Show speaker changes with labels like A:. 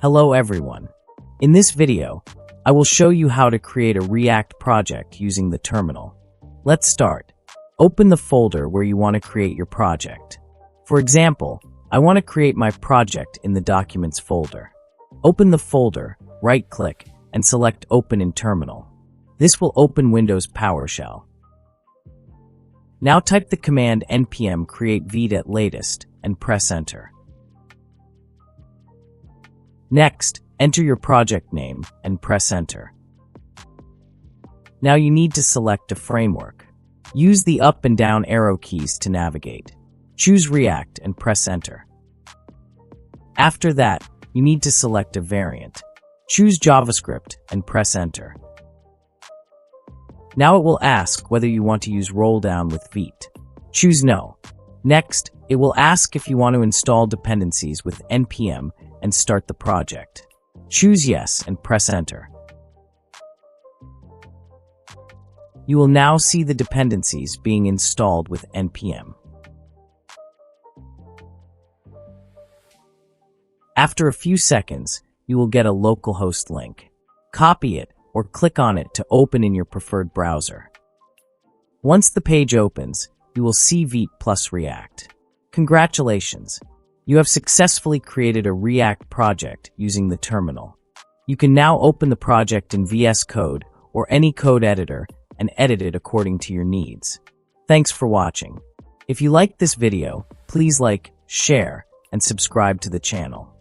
A: Hello everyone. In this video, I will show you how to create a React project using the terminal. Let's start. Open the folder where you want to create your project. For example, I want to create my project in the Documents folder. Open the folder, right-click, and select Open in Terminal. This will open Windows PowerShell. Now type the command npm create vite at latest and press Enter. Next, enter your project name and press Enter. Now you need to select a framework. Use the up and down arrow keys to navigate. Choose React and press Enter. After that, you need to select a variant. Choose JavaScript and press Enter. Now it will ask whether you want to use Rolldown with Vite. Choose No. Next, it will ask if you want to install dependencies with npm and start the project. Choose Yes and press Enter. You will now see the dependencies being installed with npm. After a few seconds, you will get a localhost link. Copy it or click on it to open in your preferred browser. Once the page opens, you will see Vite plus React. Congratulations! You have successfully created a React project using the terminal. You can now open the project in VS Code or any code editor and edit it according to your needs. Thanks for watching. If you liked this video, please like, share, and subscribe to the channel.